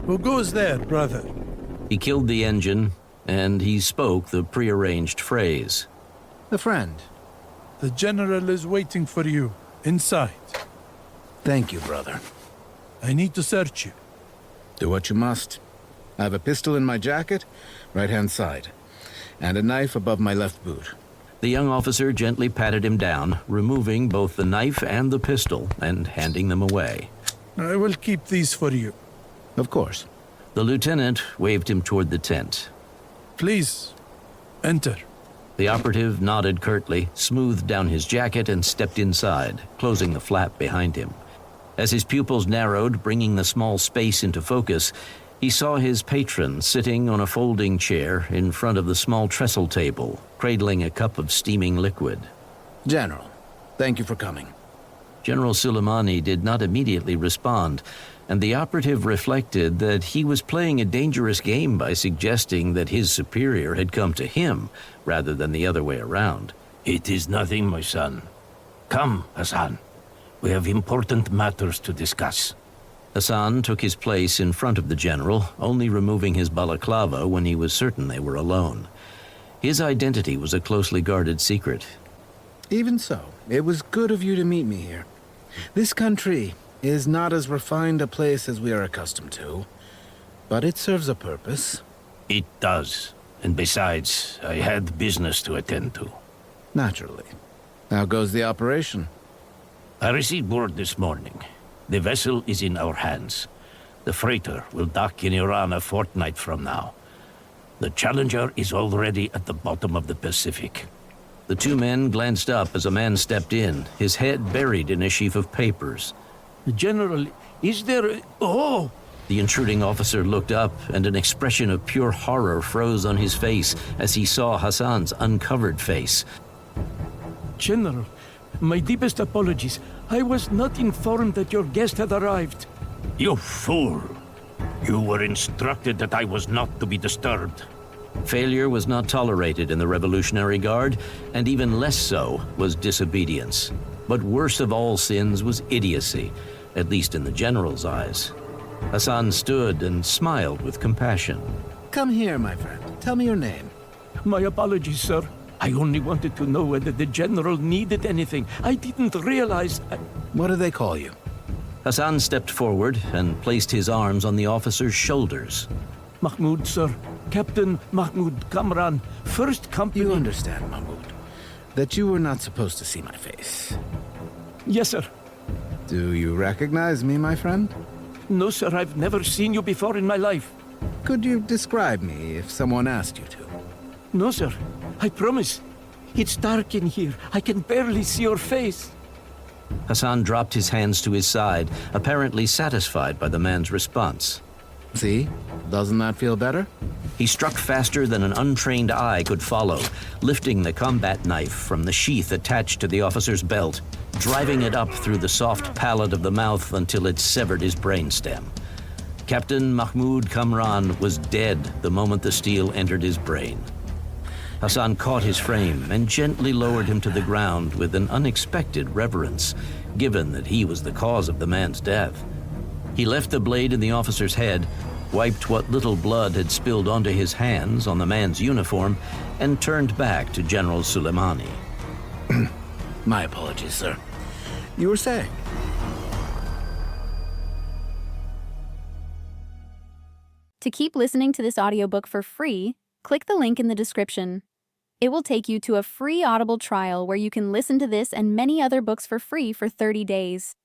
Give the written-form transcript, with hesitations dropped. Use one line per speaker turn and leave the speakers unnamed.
Who goes there, brother?
He killed the engine, and he spoke the prearranged phrase.
A friend.
The general is waiting for you, inside.
Thank you, brother.
I need to search you.
Do what you must. I have a pistol in my jacket, right-hand side, and a knife above my left boot.
The young officer gently patted him down, removing both the knife and the pistol and handing them away.
I will keep these for you.
Of course.
The lieutenant waved him toward the tent.
Please, enter.
The operative nodded curtly, smoothed down his jacket, and stepped inside, closing the flap behind him. As his pupils narrowed, bringing the small space into focus, he saw his patron sitting on a folding chair in front of the small trestle table, cradling a cup of steaming liquid.
General, thank you for coming.
General Soleimani did not immediately respond, and the operative reflected that he was playing a dangerous game by suggesting that his superior had come to him rather than the other way around.
It is nothing, my son. Come, Hassan. We have important matters to discuss.
Hassan took his place in front of the general, only removing his balaclava when he was certain they were alone. His identity was a closely guarded secret.
Even so, it was good of you to meet me here. This country is not as refined a place as we are accustomed to, but it serves a purpose.
It does. And besides, I had business to attend to.
Naturally. How goes the operation?
I received word this morning. The vessel is in our hands. The freighter will dock in Iran a fortnight from now. The Challenger is already at the bottom of the Pacific.
The two men glanced up as a man stepped in, his head buried in a sheaf of papers.
General, is there... Oh!
The intruding officer looked up, and an expression of pure horror froze on his face as he saw Hassan's uncovered face.
General, my deepest apologies. I was not informed that your guest had arrived.
You fool! You were instructed that I was not to be disturbed.
Failure was not tolerated in the Revolutionary Guard, and even less so was disobedience. But worst of all sins was idiocy, at least in the general's eyes. Hassan stood and smiled with compassion.
Come here, my friend. Tell me your name.
My apologies, sir. I only wanted to know whether the general needed anything. I didn't realize...
What do they call you?
Hassan stepped forward and placed his arms on the officer's shoulders.
Mahmoud, sir. Captain Mahmoud Kamran, 1st Company...
You understand, Mahmoud, that you were not supposed to see my face.
Yes, sir.
Do you recognize me, my friend?
No, sir. I've never seen you before in my life.
Could you describe me if someone asked you to?
No, sir. I promise. It's dark in here. I can barely see your face.
Hassan dropped his hands to his side, apparently satisfied by the man's response.
See? Doesn't that feel better?
He struck faster than an untrained eye could follow, lifting the combat knife from the sheath attached to the officer's belt, driving it up through the soft palate of the mouth until it severed his brainstem. Captain Mahmoud Kamran was dead the moment the steel entered his brain. Hassan caught his frame and gently lowered him to the ground with an unexpected reverence, given that he was the cause of the man's death. He left the blade in the officer's head, wiped what little blood had spilled onto his hands on the man's uniform, and turned back to General Soleimani.
My apologies, sir. You were saying?
To keep listening to this audiobook for free, click the link in the description. It will take you to a free Audible trial where you can listen to this and many other books for free for 30 days.